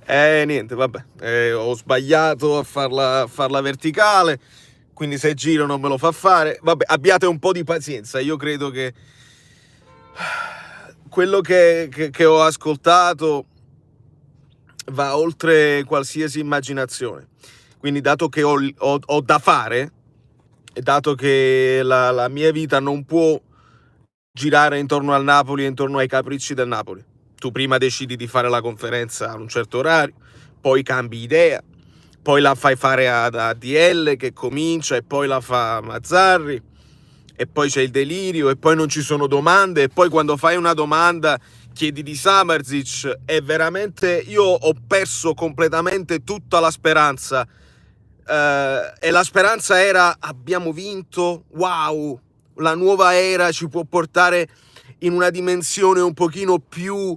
Niente, vabbè, ho sbagliato a farla verticale, quindi se giro non me lo fa fare. Vabbè, abbiate un po' di pazienza, io credo che quello che ho ascoltato va oltre qualsiasi immaginazione. Quindi, dato che ho da fare, e dato che la mia vita non può girare intorno al Napoli e intorno ai capricci del Napoli. Tu prima decidi di fare la conferenza a un certo orario, poi cambi idea, poi la fai fare ad ADL che comincia e poi la fa Mazzarri, e poi c'è il delirio, e poi non ci sono domande, e poi quando fai una domanda chiedi di Samardzic, e veramente io ho perso completamente tutta la speranza. E la speranza era: abbiamo vinto, wow, la nuova era ci può portare in una dimensione un pochino più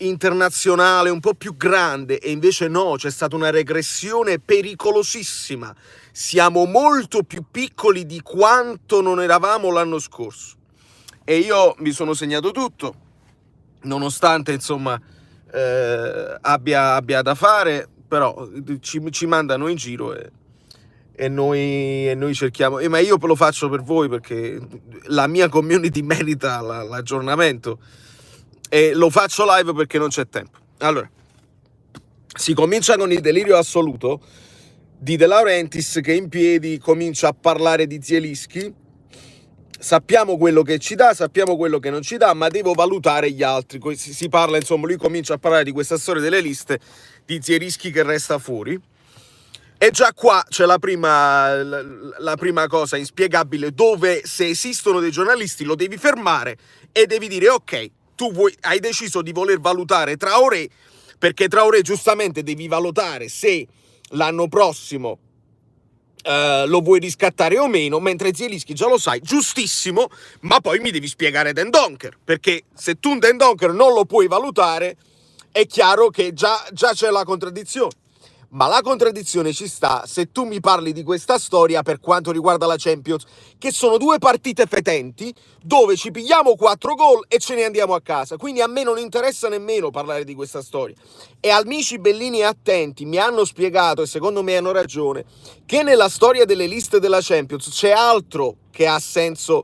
internazionale, un po' più grande, e invece no, c'è stata una regressione pericolosissima. Siamo molto più piccoli di quanto non eravamo l'anno scorso. E io mi sono segnato tutto, nonostante insomma abbia da fare, però ci mandano in giro e noi cerchiamo, ma io lo faccio per voi perché la mia community merita l'aggiornamento, e lo faccio live perché non c'è tempo. Allora, si comincia con il delirio assoluto di De Laurentiis, che in piedi comincia a parlare di Zielinski. Sappiamo quello che ci dà, sappiamo quello che non ci dà, ma devo valutare gli altri. Si parla, insomma, lui comincia a parlare di questa storia delle liste, di Zielinski che resta fuori. E già qua c'è la prima cosa inspiegabile, dove se esistono dei giornalisti lo devi fermare e devi dire: ok, tu hai deciso di voler valutare Traoré, perché Traoré giustamente devi valutare se l'anno prossimo lo vuoi riscattare o meno, mentre Zielinski già lo sai, giustissimo, ma poi mi devi spiegare Dendoncker, perché se tu un Dendoncker non lo puoi valutare, è chiaro che già c'è la contraddizione. Ma la contraddizione ci sta se tu mi parli di questa storia per quanto riguarda la Champions, che sono due partite fetenti dove ci pigliamo 4 gol e ce ne andiamo a casa. Quindi a me non interessa nemmeno parlare di questa storia. E amici bellini e attenti mi hanno spiegato, e secondo me hanno ragione, che nella storia delle liste della Champions c'è altro che ha senso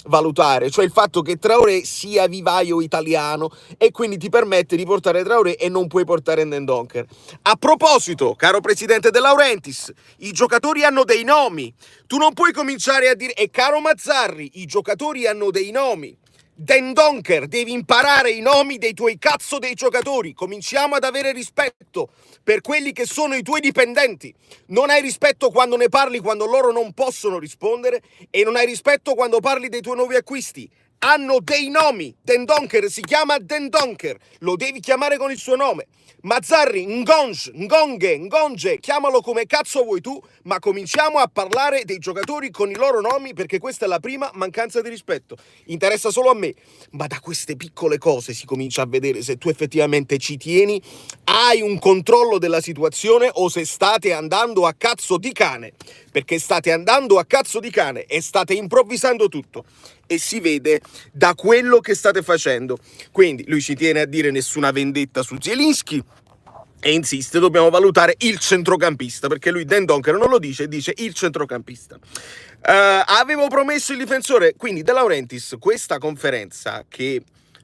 valutare, cioè il fatto che Traoré sia vivaio italiano e quindi ti permette di portare Traoré e non puoi portare Dendoncker. A proposito, caro presidente De Laurentiis, i giocatori hanno dei nomi, tu non puoi cominciare a dire, e caro Mazzarri, i giocatori hanno dei nomi. Dendoncker, devi imparare i nomi dei tuoi cazzo dei giocatori. Cominciamo ad avere rispetto per quelli che sono i tuoi dipendenti. Non hai rispetto quando ne parli, quando loro non possono rispondere, e non hai rispetto quando parli dei tuoi nuovi acquisti. Hanno dei nomi. Dendoncker si chiama Dendoncker, lo devi chiamare con il suo nome. Mazzarri, Ngonge, chiamalo come cazzo vuoi tu, ma cominciamo a parlare dei giocatori con i loro nomi, perché questa è la prima mancanza di rispetto. Interessa solo a me, ma da queste piccole cose si comincia a vedere se tu effettivamente ci tieni, hai un controllo della situazione o se state andando a cazzo di cane, perché state andando a cazzo di cane e state improvvisando tutto. E si vede da quello che state facendo. Quindi lui ci tiene a dire nessuna vendetta su Zielinski e insiste, dobbiamo valutare il centrocampista, perché lui Dendoncker non lo dice il centrocampista. Avevo promesso il difensore, quindi De Laurentiis, questa conferenza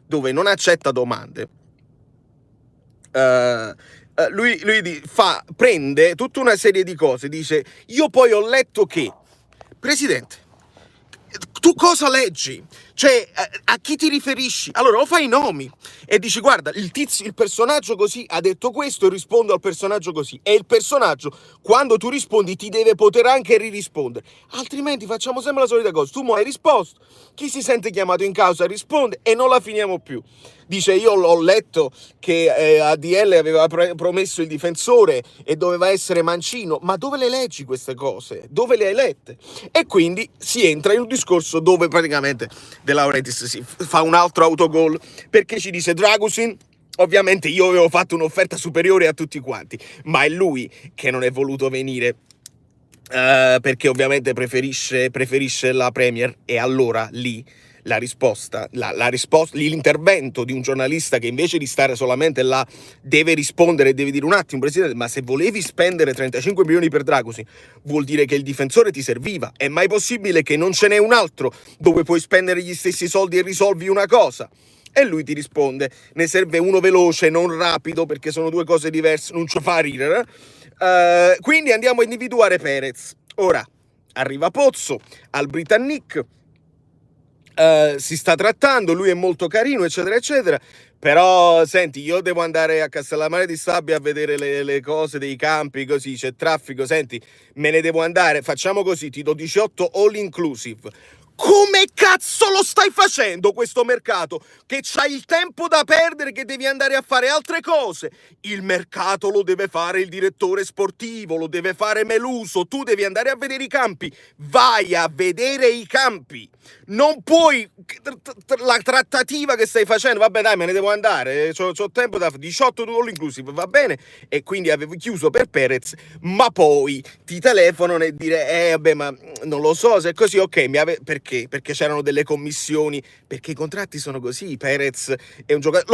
dove non accetta domande, lui prende tutta una serie di cose, dice: io poi ho letto che, presidente, tu cosa leggi? Cioè, a chi ti riferisci? Allora, o fai i nomi e dici: guarda, il personaggio così ha detto questo e rispondo al personaggio così. E il personaggio, quando tu rispondi, ti deve poter anche ririspondere. Altrimenti facciamo sempre la solita cosa. Tu mo hai risposto, chi si sente chiamato in causa risponde e non la finiamo più. Dice: io ho letto che ADL aveva promesso il difensore e doveva essere Mancino. Ma dove le leggi queste cose? Dove le hai lette? E quindi si entra in un discorso dove praticamente De Laurentiis si fa un altro autogol, perché ci dice: Dragusin, ovviamente io avevo fatto un'offerta superiore a tutti quanti, ma è lui che non è voluto venire, perché ovviamente preferisce la Premier, e allora lì la risposta, l'intervento di un giornalista che invece di stare solamente là deve rispondere e deve dire un attimo, presidente, ma se volevi spendere 35 milioni per Dragusin vuol dire che il difensore ti serviva, è mai possibile che non ce n'è un altro dove puoi spendere gli stessi soldi e risolvi una cosa? E lui ti risponde, ne serve uno veloce, non rapido, perché sono due cose diverse, non ci fa ridere. Quindi andiamo a individuare Perez. Ora, arriva Pozzo al Britannic, si sta trattando, lui è molto carino, eccetera, eccetera. Però, senti, io devo andare a Castellammare di Stabia a vedere le cose dei campi, così, c'è traffico, senti, me ne devo andare, facciamo così, ti do 18 all inclusive. Come cazzo lo stai facendo questo mercato? Che c'hai il tempo da perdere, che devi andare a fare altre cose. Il mercato lo deve fare il direttore sportivo, lo deve fare Meluso, tu devi andare a vedere i campi. Vai a vedere i campi. Non puoi... La trattativa che stai facendo, vabbè dai, me ne devo andare, c'ho tempo da... 18 all inclusive, va bene? E quindi avevo chiuso per Perez, ma poi ti telefonano e dire, vabbè, ma non lo so, se è così, ok, perché? Perché c'erano delle commissioni, perché i contratti sono così, Perez è un giocatore...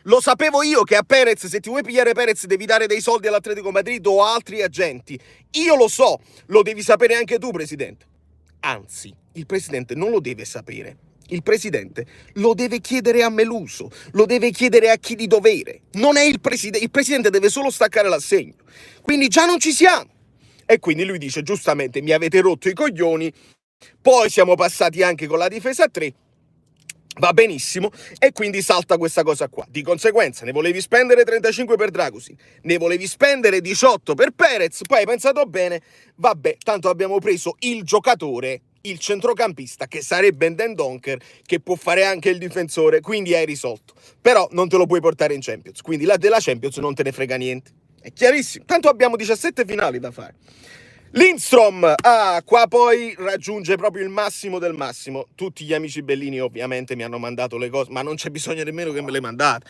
Lo sapevo io che a Perez, se ti vuoi pigliare Perez, devi dare dei soldi all'Atletico Madrid o a altri agenti. Io lo so, lo devi sapere anche tu, presidente. Anzi, il presidente non lo deve sapere. Il presidente lo deve chiedere a Meluso, lo deve chiedere a chi di dovere. Non è il presidente deve solo staccare l'assegno. Quindi già non ci siamo. E quindi lui dice, giustamente, mi avete rotto i coglioni, poi siamo passati anche con la difesa a 3, va benissimo, e quindi salta questa cosa qua. Di conseguenza ne volevi spendere 35 per Dragusin, ne volevi spendere 18 per Perez, poi hai pensato bene, vabbè, tanto abbiamo preso il giocatore, il centrocampista, che sarebbe Dendoncker, che può fare anche il difensore, quindi hai risolto. Però non te lo puoi portare in Champions, quindi della Champions non te ne frega niente. È chiarissimo, tanto abbiamo 17 finali da fare. Lindstrom, qua poi raggiunge proprio il massimo del massimo. Tutti gli amici bellini ovviamente mi hanno mandato le cose, ma non c'è bisogno nemmeno che me le mandate.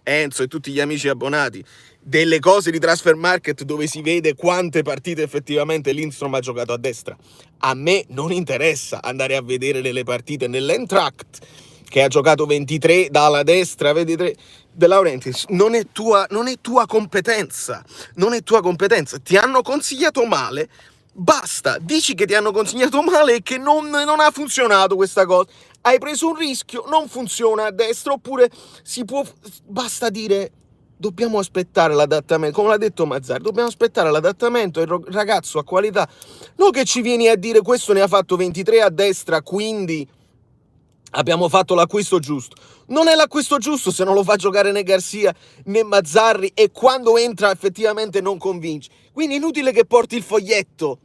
Enzo e tutti gli amici abbonati, delle cose di Transfer Market dove si vede quante partite effettivamente Lindstrom ha giocato a destra. A me non interessa andare a vedere le partite nell'Eintracht, che ha giocato 23 dalla destra, 23 De Laurentiis. Non è tua competenza, non è tua competenza. Ti hanno consigliato male, basta, dici che ti hanno consigliato male e che non ha funzionato questa cosa. Hai preso un rischio, non funziona a destra, oppure basta dire dobbiamo aspettare l'adattamento, come l'ha detto Mazzarri, dobbiamo aspettare l'adattamento, il ragazzo ha qualità, non che ci vieni a dire questo ne ha fatto 23 a destra, quindi abbiamo fatto l'acquisto giusto. Non è l'acquisto giusto se non lo fa giocare né Garcia né Mazzarri, e quando entra effettivamente non convince. Quindi è inutile che porti il foglietto,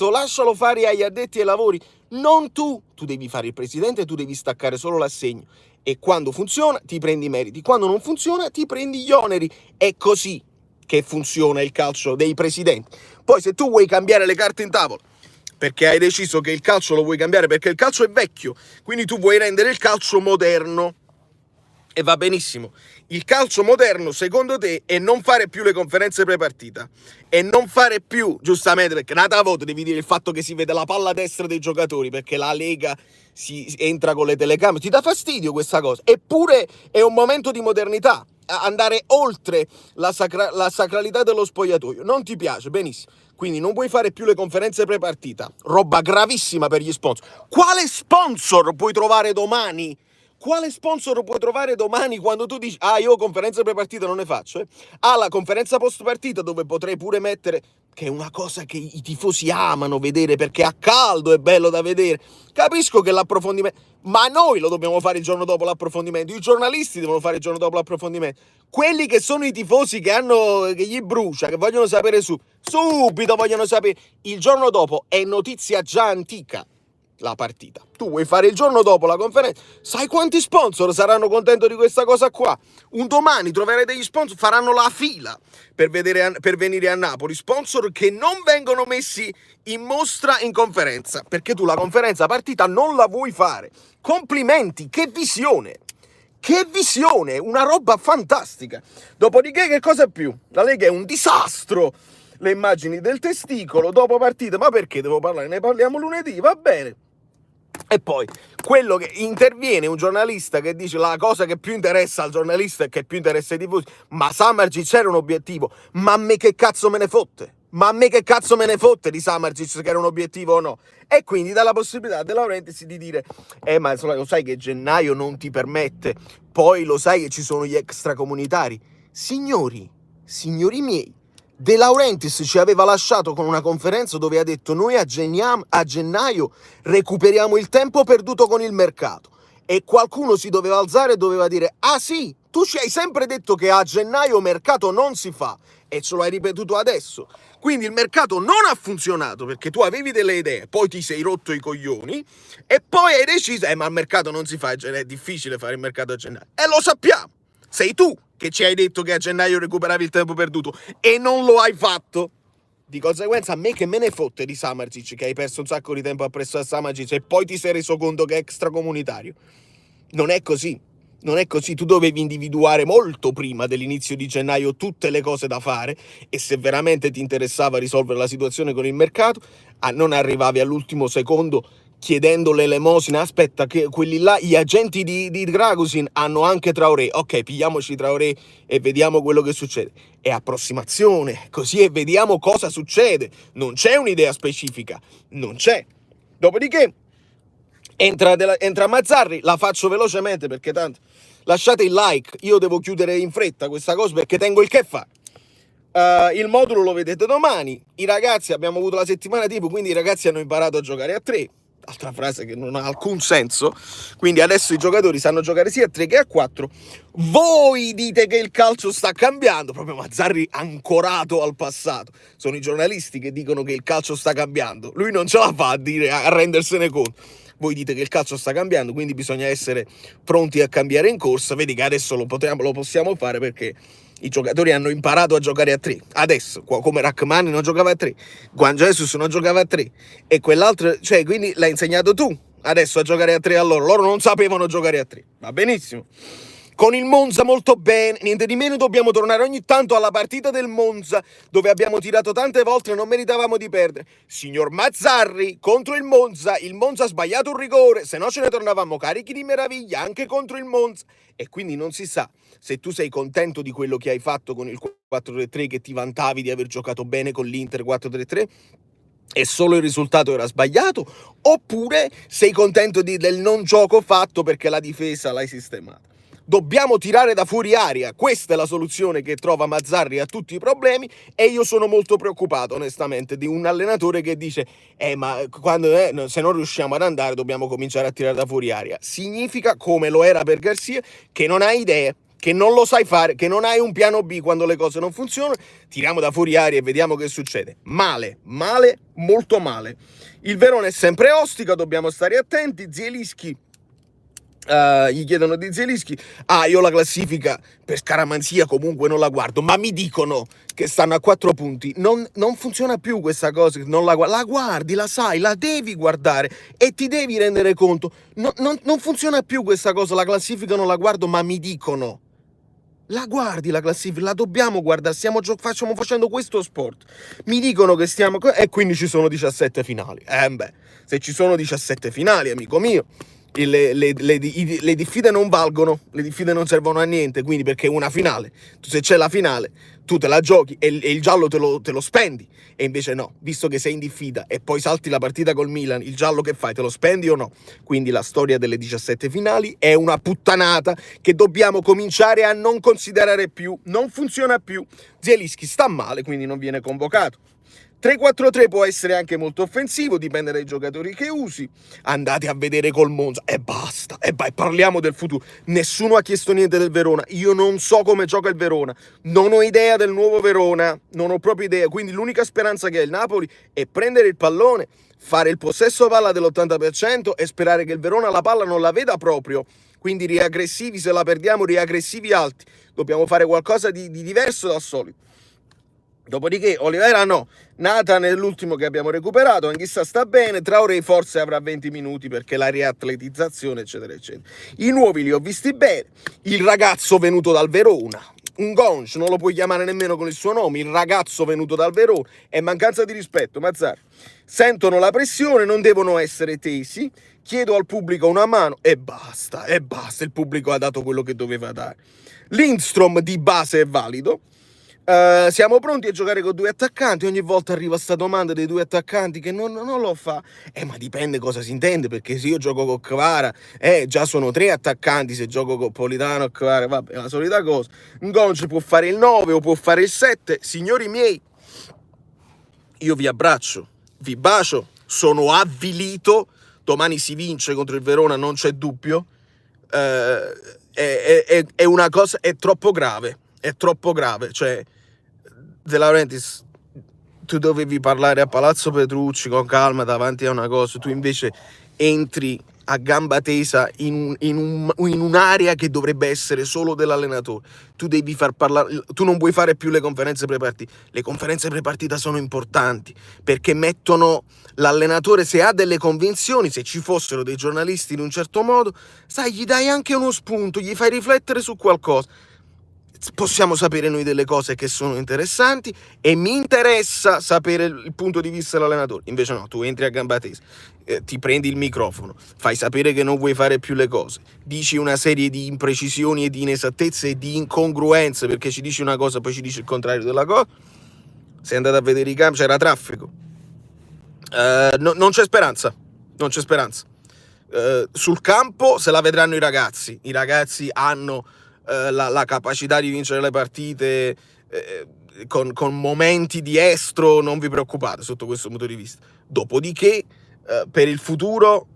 lascialo fare agli addetti ai lavori, non tu devi fare il presidente, tu devi staccare solo l'assegno, e quando funziona ti prendi i meriti, quando non funziona ti prendi gli oneri. È così che funziona il calcio dei presidenti. Poi se tu vuoi cambiare le carte in tavola perché hai deciso che il calcio lo vuoi cambiare, perché il calcio è vecchio, quindi tu vuoi rendere il calcio moderno, e va benissimo. Il calcio moderno, secondo te, è non fare più le conferenze pre-partita, e non fare più, giustamente, perché nata a voto devi dire il fatto che si vede la palla a destra dei giocatori, perché la Lega si entra con le telecamere, ti dà fastidio questa cosa, eppure è un momento di modernità, andare oltre la sacralità dello spogliatoio, non ti piace, benissimo. Quindi non puoi fare più le conferenze pre-partita, roba gravissima per gli sponsor. Quale sponsor puoi trovare domani? Quale sponsor puoi trovare domani quando tu dici io conferenze pre-partita non ne faccio? La conferenza post-partita, dove potrei pure mettere, che è una cosa che i tifosi amano vedere perché a caldo è bello da vedere. Capisco che l'approfondimento, ma noi lo dobbiamo fare il giorno dopo l'approfondimento, i giornalisti devono fare il giorno dopo l'approfondimento. Quelli che sono i tifosi che gli brucia, che vogliono sapere subito vogliono sapere, il giorno dopo è notizia già antica la partita. Tu vuoi fare il giorno dopo la conferenza, sai quanti sponsor saranno contenti di questa cosa qua? Un domani troverai degli sponsor, faranno la fila per venire a Napoli, sponsor che non vengono messi in mostra in conferenza, perché tu la conferenza partita non la vuoi fare. Complimenti, che visione! Che visione, una roba fantastica. Dopodiché che cosa più? La Lega è un disastro. Le immagini del testicolo dopo partita, ma perché devo parlare? Ne parliamo lunedì, va bene. E poi quello che interviene un giornalista che dice la cosa che più interessa al giornalista e che più interessa ai tifosi, ma Samardžić era un obiettivo, ma a me che cazzo me ne fotte? Ma a me che cazzo me ne fotte di Samardžić che era un obiettivo o no? E quindi dà la possibilità De Laurentiis di dire ma lo sai che gennaio non ti permette, poi lo sai che ci sono gli extracomunitari. Signori miei, De Laurentiis ci aveva lasciato con una conferenza dove ha detto noi a gennaio recuperiamo il tempo perduto con il mercato, e qualcuno si doveva alzare e doveva dire ah sì, tu ci hai sempre detto che a gennaio mercato non si fa e ce lo hai ripetuto adesso, quindi il mercato non ha funzionato perché tu avevi delle idee, poi ti sei rotto i coglioni e poi hai deciso ma il mercato non si fa, è difficile fare il mercato a gennaio, e lo sappiamo, sei tu che ci hai detto che a gennaio recuperavi il tempo perduto e non lo hai fatto. Di conseguenza a me che me ne fotte di Samardžić che hai perso un sacco di tempo appresso a Samardžić e poi ti sei reso conto che è extracomunitario. Non è così, non è così, tu dovevi individuare molto prima dell'inizio di gennaio tutte le cose da fare e se veramente ti interessava risolvere la situazione con il mercato, non arrivavi all'ultimo secondo chiedendo l'elemosina, aspetta che quelli là, gli agenti di Dragusin hanno anche Traoré, ok, pigliamoci Traoré e vediamo quello che succede. È approssimazione, così e vediamo cosa succede, non c'è un'idea specifica, non c'è. Dopodiché entra Mazzarri, la faccio velocemente perché tanto lasciate il like, io devo chiudere in fretta questa cosa perché tengo il che fare. Il modulo lo vedete domani, i ragazzi abbiamo avuto la settimana tipo, quindi i ragazzi hanno imparato a giocare a 3, altra frase che non ha alcun senso, quindi adesso i giocatori sanno giocare sia a 3 che a 4, voi dite che il calcio sta cambiando, proprio Mazzarri ancorato al passato, sono i giornalisti che dicono che il calcio sta cambiando, lui non ce la fa a dire, a rendersene conto. Voi dite che il calcio sta cambiando, quindi bisogna essere pronti a cambiare in corsa. Vedi che adesso lo possiamo fare perché i giocatori hanno imparato a giocare a 3. Adesso, come Rachmani non giocava a 3, Juan Jesus non giocava a 3 e quell'altro, cioè quindi l'hai insegnato tu adesso a giocare a 3 a loro. Loro non sapevano giocare a 3. Va benissimo. Con il Monza molto bene, niente di meno, dobbiamo tornare ogni tanto alla partita del Monza dove abbiamo tirato tante volte e non meritavamo di perdere. Signor Mazzarri, contro il Monza ha sbagliato un rigore, se no ce ne tornavamo carichi di meraviglia anche contro il Monza. E quindi non si sa se tu sei contento di quello che hai fatto con il 4-3-3, che ti vantavi di aver giocato bene con l'Inter 4-3-3, e solo il risultato era sbagliato, oppure sei contento del non gioco fatto perché la difesa l'hai sistemata. Dobbiamo tirare da fuori aria, questa è la soluzione che trova Mazzarri a tutti i problemi e io sono molto preoccupato onestamente di un allenatore che dice ma quando se non riusciamo ad andare dobbiamo cominciare a tirare da fuori aria. Significa, come lo era per Garcia, che non hai idee, che non lo sai fare, che non hai un piano B quando le cose non funzionano. Tiriamo da fuori aria e vediamo che succede. Male, molto male. Il Verona è sempre ostica, dobbiamo stare attenti. Zielinski, gli chiedono di Zielinski, io la classifica per scaramanzia comunque non la guardo, ma mi dicono che stanno a 4 punti, non funziona più questa cosa, non la guardi, la sai, la devi guardare e ti devi rendere conto, non funziona più questa cosa, la classifica non la guardo, ma mi dicono. La guardi la classifica, la dobbiamo guardare, stiamo facendo questo sport. Mi dicono che stiamo e quindi ci sono 17 finali. Se ci sono 17 finali, amico mio, le diffide non valgono, le diffide non servono a niente, quindi perché una finale, se c'è la finale, tu te la giochi e il giallo te lo spendi, e invece no, visto che sei in diffida e poi salti la partita col Milan, il giallo che fai, te lo spendi o no? Quindi la storia delle 17 finali è una puttanata che dobbiamo cominciare a non considerare più, non funziona più. Zielinski sta male, quindi non viene convocato. 3-4-3 può essere anche molto offensivo, dipende dai giocatori che usi. Andate a vedere col Monza e basta, e parliamo del futuro. Nessuno ha chiesto niente del Verona, io non so come gioca il Verona, non ho idea del nuovo Verona, non ho proprio idea, quindi l'unica speranza che ha il Napoli è prendere il pallone, fare il possesso palla dell'80% e sperare che il Verona la palla non la veda proprio. Quindi riaggressivi, se la perdiamo, riaggressivi alti. Dobbiamo fare qualcosa di diverso dal solito. Dopodiché Oliveira no, Nathan è l'ultimo che abbiamo recuperato, Anghissa sta bene, Traoré forse avrà 20 minuti perché la riatletizzazione eccetera eccetera. I nuovi li ho visti bene, il ragazzo venuto dal Verona, un gonch, non lo puoi chiamare nemmeno con il suo nome, il ragazzo venuto dal Verona, è mancanza di rispetto, Mazzarri. Sentono la pressione, non devono essere tesi, chiedo al pubblico una mano e basta, il pubblico ha dato quello che doveva dare. Lindstrom di base è valido. Siamo pronti a giocare con 2 attaccanti. Ogni volta arriva sta domanda dei 2 attaccanti che non lo fa. Ma dipende cosa si intende, perché se io gioco con Kvara, già sono 3 attaccanti. Se gioco con Politano, Kvara, vabbè, è la solita cosa. Ngonce può fare il 9 o può fare il 7. Signori miei, io vi abbraccio, vi bacio, sono avvilito. Domani si vince contro il Verona, non c'è dubbio. È una cosa, è troppo grave, cioè De Laurentiis, tu dovevi parlare a Palazzo Petrucci con calma davanti a una cosa, tu invece entri a gamba tesa in un'area che dovrebbe essere solo dell'allenatore. Tu devi far parlare, tu non puoi fare più le conferenze prepartita. Le conferenze prepartita sono importanti perché mettono l'allenatore, se ha delle convinzioni, se ci fossero dei giornalisti in un certo modo, sai, gli dai anche uno spunto, gli fai riflettere su qualcosa. Possiamo sapere noi delle cose che sono interessanti e mi interessa sapere il punto di vista dell'allenatore. Invece no, tu entri a gamba tesa, ti prendi il microfono, fai sapere che non vuoi fare più le cose, dici una serie di imprecisioni e di inesattezze e di incongruenze, perché ci dici una cosa poi ci dici il contrario della cosa. Sei andato a vedere i campi, c'era traffico. Non c'è speranza, sul campo se la vedranno i ragazzi hanno la capacità di vincere le partite con momenti di estro, non vi preoccupate sotto questo punto di vista. Dopodiché per il futuro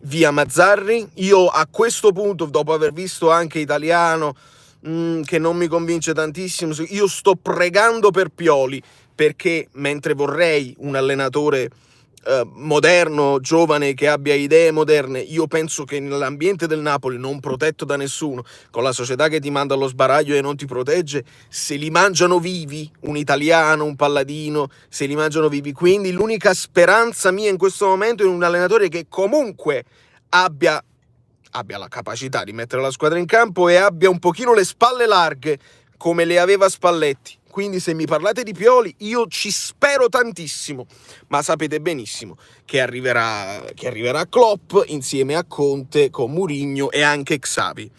via Mazzarri. Io a questo punto, dopo aver visto anche Italiano che non mi convince tantissimo, io sto pregando per Pioli, perché mentre vorrei un allenatore moderno, giovane, che abbia idee moderne, io penso che nell'ambiente del Napoli, non protetto da nessuno, con la società che ti manda allo sbaraglio e non ti protegge, se li mangiano vivi, un italiano, un palladino, se li mangiano vivi. Quindi l'unica speranza mia in questo momento è un allenatore che comunque abbia la capacità di mettere la squadra in campo e abbia un pochino le spalle larghe come le aveva Spalletti. Quindi se mi parlate di Pioli, io ci spero tantissimo, ma sapete benissimo che arriverà Klopp insieme a Conte, con Mourinho e anche Xavi.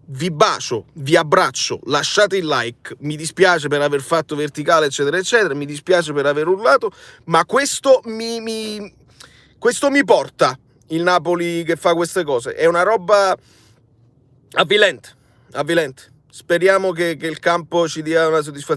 Vi bacio, vi abbraccio, lasciate il like, mi dispiace per aver fatto verticale eccetera eccetera, mi dispiace per aver urlato, ma questo mi porta il Napoli che fa queste cose, è una roba avvilente. Speriamo che il campo ci dia una soddisfazione.